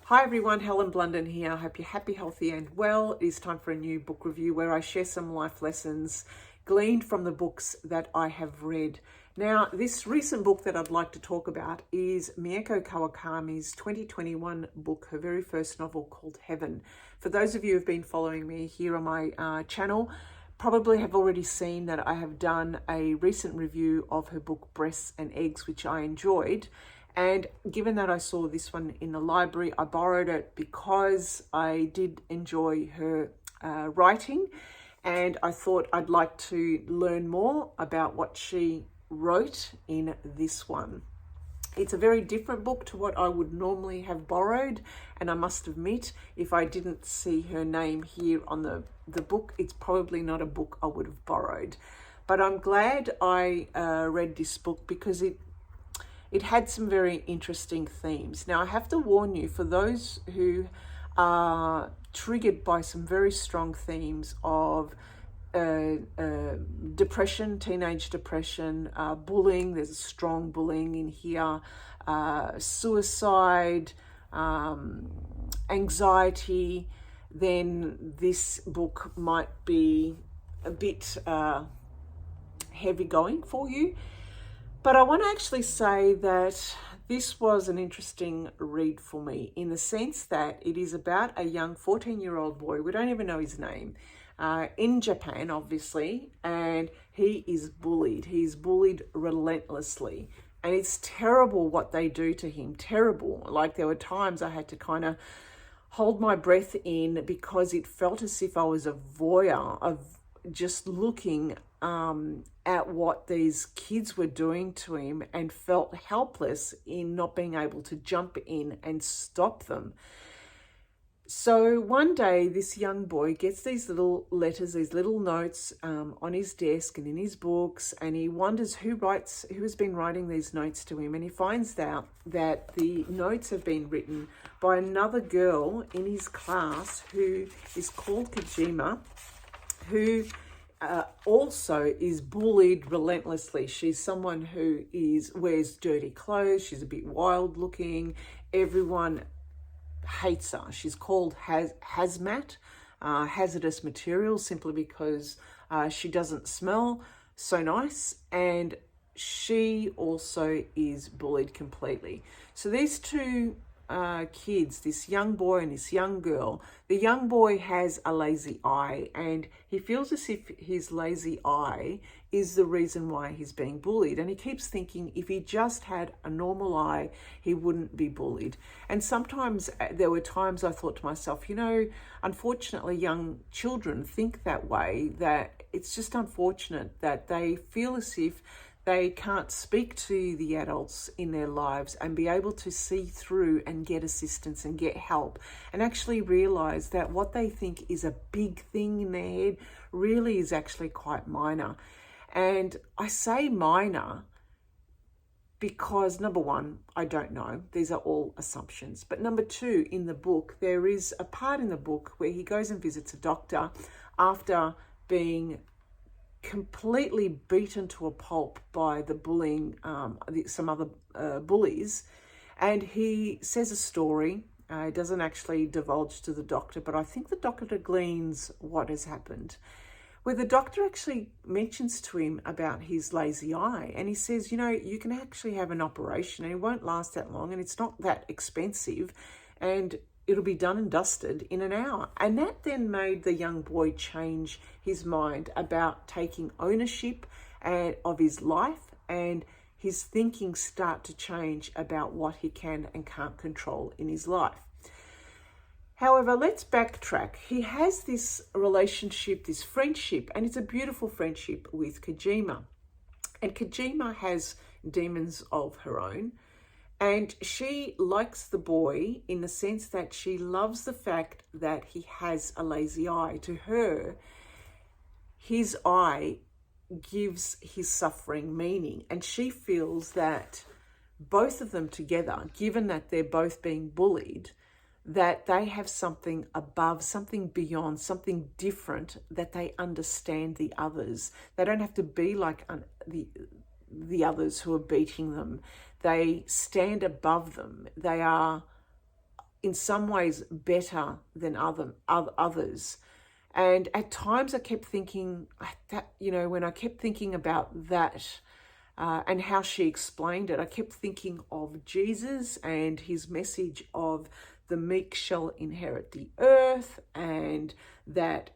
Hi everyone, Helen Blunden here. I hope you're happy, healthy and well. It is time for a new book review where I share some life lessons gleaned from the books that I have read. Now, this recent book that I'd like to talk about is Mieko Kawakami's 2021 book, her very first novel called Heaven. For those of you who have been following me here on my channel, probably have already seen that I have done a recent review of her book Breasts and Eggs, which I enjoyed. And given that I saw this one in the library, I borrowed it because I did enjoy her writing, and I thought I'd like to learn more about what she wrote in this one. It's a very different book to what I would normally have borrowed, and I must admit, if I didn't see her name here on the book, it's probably not a book I would have borrowed. But I'm glad I read this book because it had some very interesting themes. Now, I have to warn you, for those who are triggered by some very strong themes of depression, teenage depression, bullying, there's a strong bullying in here, suicide, anxiety, then this book might be a bit heavy going for you. But I want to actually say that this was an interesting read for me in the sense that it is about a young 14-year-old boy, we don't even know his name, in Japan, obviously, and he is bullied. He's bullied relentlessly. And it's terrible what they do to him, terrible. Like, there were times I had to kind of hold my breath in because it felt as if I was a voyeur of just looking at what these kids were doing to him, and felt helpless in not being able to jump in and stop them. So one day this young boy gets these little letters, these little notes on his desk and in his books, and he wonders who has been writing these notes to him, and he finds out that the notes have been written by another girl in his class who is called Kojima, who also is bullied relentlessly. She's someone who wears dirty clothes. She's a bit wild looking. Everyone hates her. She's called hazmat, hazardous material, simply because she doesn't smell so nice, and she also is bullied completely. So these two kids, this young boy and this young girl, the young boy has a lazy eye, and he feels as if his lazy eye is the reason why he's being bullied. And he keeps thinking if he just had a normal eye, he wouldn't be bullied. And sometimes there were times I thought to myself, unfortunately young children think that way, that it's just unfortunate that they feel as if they can't speak to the adults in their lives and be able to see through and get assistance and get help, and actually realize that what they think is a big thing in their head really is actually quite minor. And I say minor because, number one, I don't know. These are all assumptions. But number two, in the book, there is a part in the book where he goes and visits a doctor after being completely beaten to a pulp by the bullying, some other bullies, and he says a story. He doesn't actually divulge to the doctor, but I think the doctor gleans what has happened, where the doctor actually mentions to him about his lazy eye, and he says, you can actually have an operation and it won't last that long, and it's not that expensive, and it'll be done and dusted in an hour. And that then made the young boy change his mind about taking ownership of his life, and his thinking start to change about what he can and can't control in his life. However, let's backtrack. He has this relationship, this friendship, and it's a beautiful friendship with Kojima. And Kojima has demons of her own. And she likes the boy in the sense that she loves the fact that he has a lazy eye. To her, his eye gives his suffering meaning. And she feels that both of them together, given that they're both being bullied, that they have something above, something beyond, something different, that they understand the others. They don't have to be like the others who are beating them. They stand above them. They are in some ways better than others. And at times I kept thinking that, when I kept thinking about that and how she explained it, I kept thinking of Jesus and his message of the meek shall inherit the earth, and that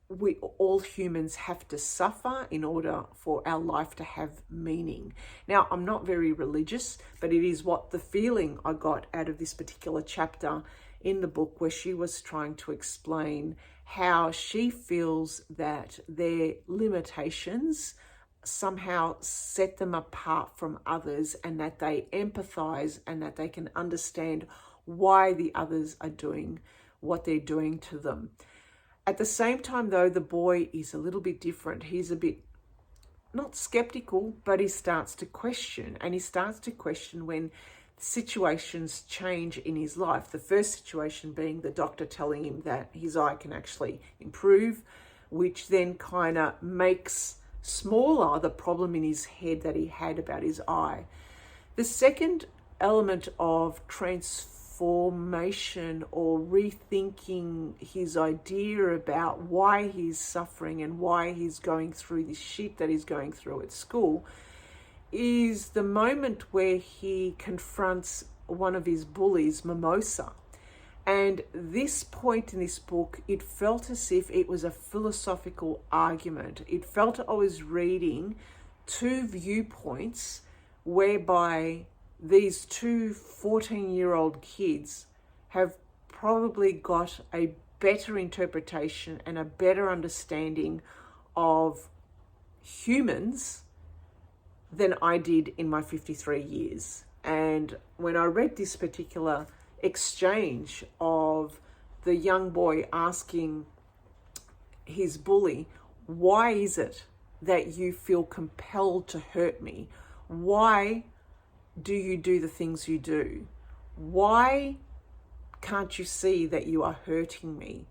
we all humans have to suffer in order for our life to have meaning. Now, I'm not very religious, but it is what the feeling I got out of this particular chapter in the book, where she was trying to explain how she feels that their limitations somehow set them apart from others, and that they empathize and that they can understand why the others are doing what they're doing to them. At the same time, though, the boy is a little bit different. He's a bit, not skeptical, but he starts to question. And he starts to question when situations change in his life. The first situation being the doctor telling him that his eye can actually improve, which then kind of makes smaller the problem in his head that he had about his eye. The second element of transformation or rethinking his idea about why he's suffering and why he's going through this shit that he's going through at school is the moment where he confronts one of his bullies, Mimosa. And this point in this book, it felt as if it was a philosophical argument. It felt I was reading two viewpoints whereby these two 14-year-old kids have probably got a better interpretation and a better understanding of humans than I did in my 53 years. And when I read this particular exchange of the young boy asking his bully, why is it that you feel compelled to hurt me? Why do you do the things you do? Why can't you see that you are hurting me?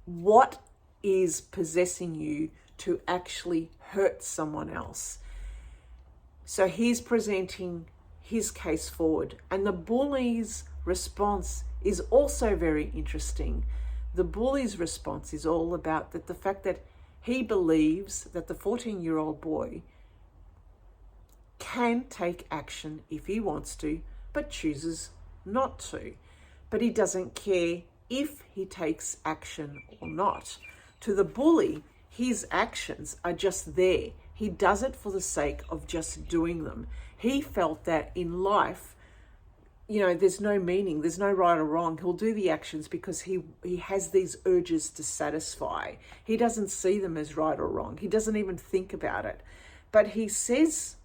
What is possessing you to actually hurt someone else? So he's presenting his case forward, and the bully's response is also very interesting. The bully's response is all about the fact that he believes that the 14-year-old boy can take action if he wants to, but chooses not to. But he doesn't care if he takes action or not. To the bully, his actions are just there. He does it for the sake of just doing them. He felt that in life, there's no meaning, there's no right or wrong. He'll do the actions because he has these urges to satisfy. He doesn't see them as right or wrong. He doesn't even think about it. But he says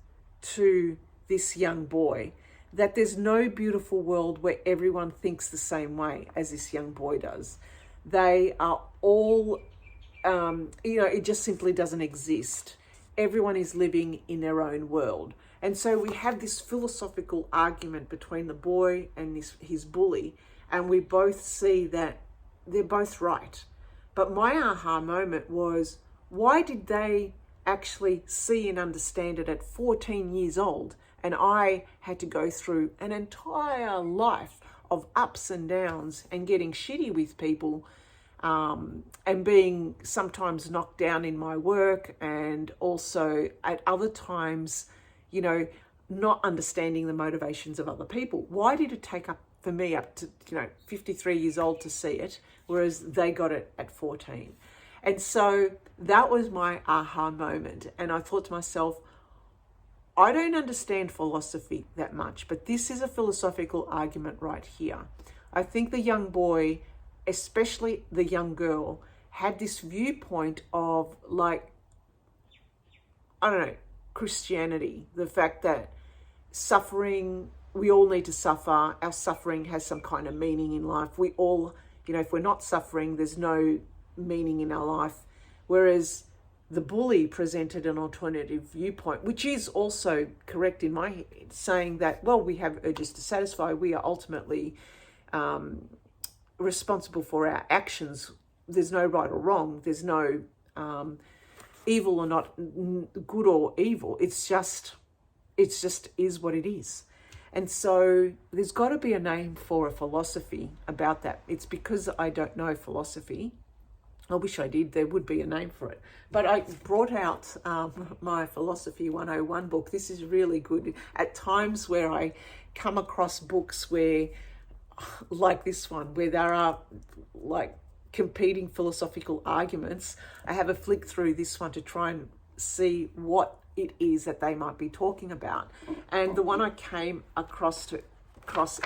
to this young boy that there's no beautiful world where everyone thinks the same way as this young boy does. They are all, it just simply doesn't exist. Everyone is living in their own world. And so we have this philosophical argument between the boy and his bully, and we both see that they're both right. But my aha moment was, why did they actually see and understand it at 14 years old? And I had to go through an entire life of ups and downs and getting shitty with people, and being sometimes knocked down in my work, and also at other times, not understanding the motivations of other people. Why did it take for me up to 53 years old to see it, whereas they got it at 14? And so that was my aha moment. And I thought to myself, I don't understand philosophy that much, but this is a philosophical argument right here. I think the young boy, especially the young girl, had this viewpoint of Christianity, the fact that suffering, we all need to suffer. Our suffering has some kind of meaning in life. We all, if we're not suffering, there's no meaning in our life. Whereas the bully presented an alternative viewpoint, which is also correct in my head, saying that, well, we have urges to satisfy. We are ultimately responsible for our actions. There's no right or wrong. There's no evil or not, good or evil. It's just is what it is. And so there's got to be a name for a philosophy about that. It's because I don't know philosophy. I wish I did. There would be a name for it. But I brought out my Philosophy 101 book. This is really good. At times where I come across books where, like this one, where there are like competing philosophical arguments, I have a flick through this one to try and see what it is that they might be talking about. And the one I came across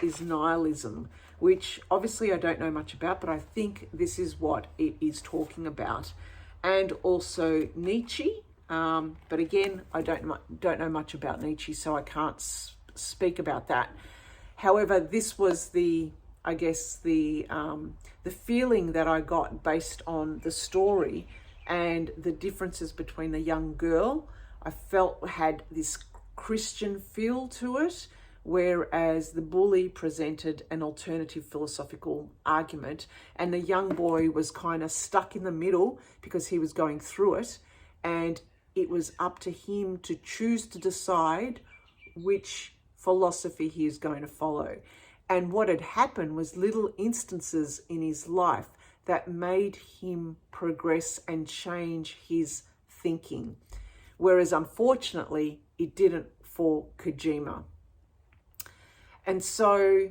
is nihilism, which obviously I don't know much about, but I think this is what it is talking about. And also Nietzsche, but again, I don't know much about Nietzsche, so I can't speak about that. However, this was the feeling that I got based on the story and the differences between the young girl. I felt had this Christian feel to it, whereas the bully presented an alternative philosophical argument, and the young boy was kind of stuck in the middle because he was going through it, and it was up to him to choose to decide which philosophy he is going to follow. And what had happened was little instances in his life that made him progress and change his thinking. Whereas unfortunately, it didn't for Kojima. And so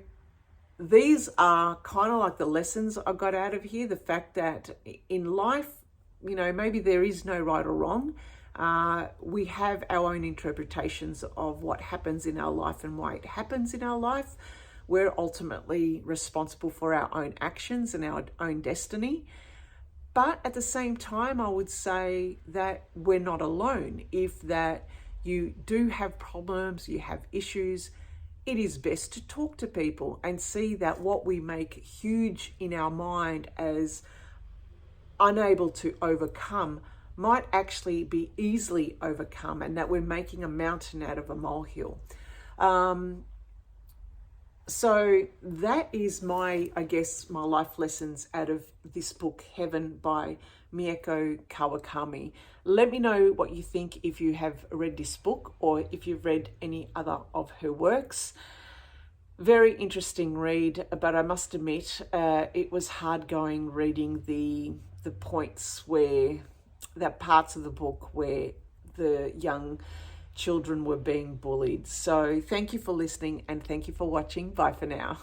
these are kind of like the lessons I got out of here. The fact that in life, maybe there is no right or wrong. We have our own interpretations of what happens in our life and why it happens in our life. We're ultimately responsible for our own actions and our own destiny. But at the same time, I would say that we're not alone. If that you do have problems, you have issues, it is best to talk to people and see that what we make huge in our mind as unable to overcome might actually be easily overcome, and that we're making a mountain out of a molehill. So that is my life lessons out of this book, Heaven by Mieko Kawakami. Let me know what you think if you have read this book or if you've read any other of her works. Very interesting read, but I must admit it was hard going reading the points that parts of the book where the young children were being bullied. So thank you for listening and thank you for watching. Bye for now.